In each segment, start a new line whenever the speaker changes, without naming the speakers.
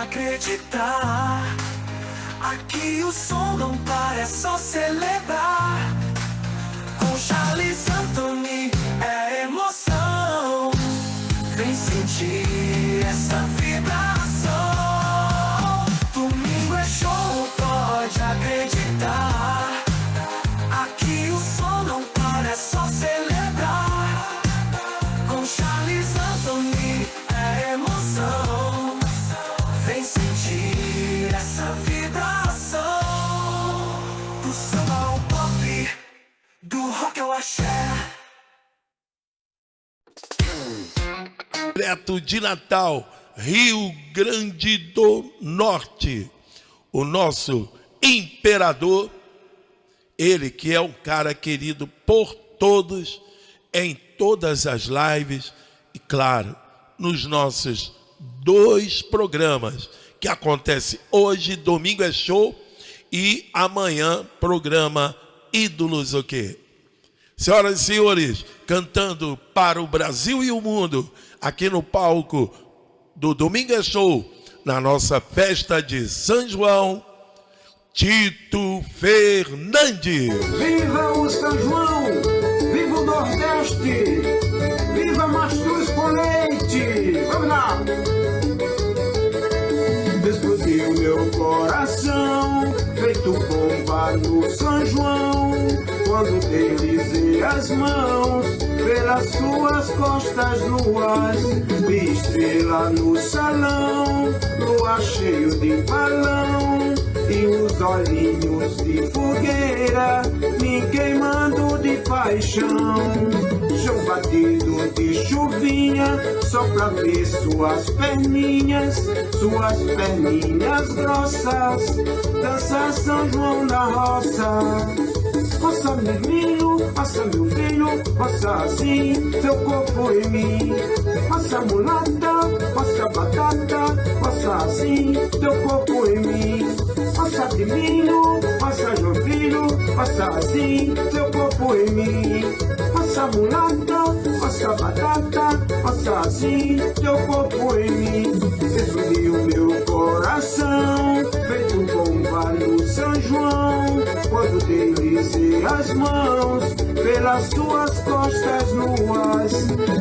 acreditar. Aqui o som não para, é só celebrar. Com Charles Anthony é emoção. Vem sentir essa vibração. Domingo é show, pode acreditar. Aqui o som não para, é só celebrar. Com Charles Anthony é emoção. Vem sentir essa vibração. Do samba ao pop, do rock ao axé.
Direto de Natal, Rio Grande do Norte, o nosso imperador, ele que é um cara querido por todos, em todas as lives e, claro, nos nossos 2 programas, que acontece hoje, domingo é show, e amanhã, programa Ídolos o quê? Senhoras e senhores, cantando para o Brasil e o mundo, aqui no palco do Domingo é Show, na nossa festa de São João, Tito Fernandes.
Viva o São João, viva o Nordeste, viva Mastruz com leite. Vamos lá! Explodiu meu coração, feito bomba no São João, quando deslizei as mãos pelas suas costas nuas, vi estrela no salão, lua cheio de balão, e os olhinhos de fogueira me queimando de paixão. Chão batido de chuvinha, só pra ver suas perninhas grossas, dança São João da roça. Roça meu filho, roça assim, teu corpo em mim. Roça mulata, roça batata, roça assim, teu corpo em mim. Roça de milho, roça João Filho, roça assim, teu corpo em mim. Roça mulata, roça batata, roça assim, teu corpo em mim. Explodiu meu coração, feito bomba no São João, quando deslizei as mãos pelas suas costas nuas,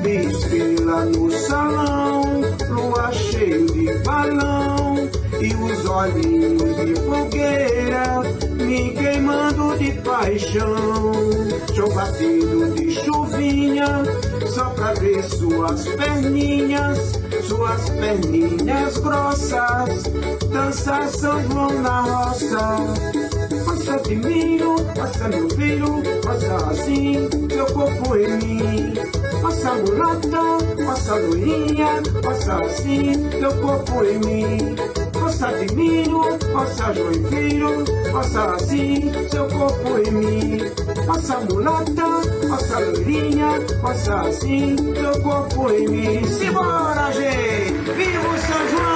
vi estrela no salão, lua cheio de balão, e os olhinhos de fogueira me queimando de paixão. Chão batido de chuvinha, só pra ver suas perninhas grossas, dança São João na roça. Roça de milho, roça meu filho, roça assim, teu corpo em mim. Roça mulata, roça loirinha, roça assim, teu corpo em mim. Roça de milho, roça João Filho, roça assim, seu corpo em mim. Roça mulata, roça loirinha, roça assim, teu corpo em mim. Simbora, gente! Viva o São João!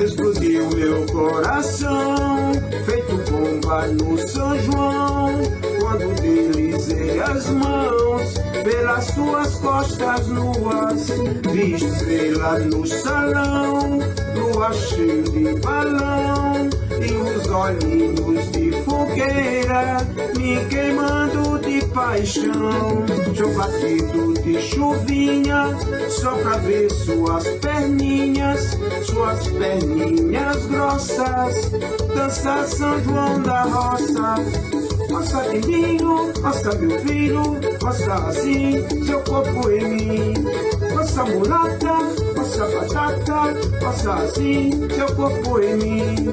Explodiu meu coração, feito bomba no São João, quando deslizei as mãos pelas suas costas nuas, vi estrela no salão, lua cheio de balão, e os olhinhos de fogueira me queimando de paixão. Chão batido de chuvinha, só pra ver suas perninhas grossas, dança São João da roça. Roça de milho, roça meu filho, roça assim, seu corpo em mim. Roça mulata, roça batata, roça assim, seu corpo em mim.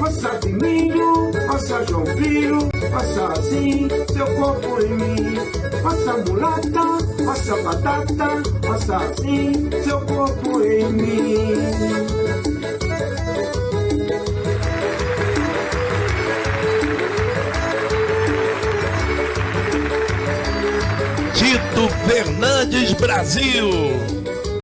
Roça de milho, roça João Filho, roça assim, seu corpo em mim. Roça mulata, roça batata, roça assim, seu corpo em mim.
Tito Fernandes, Brasil.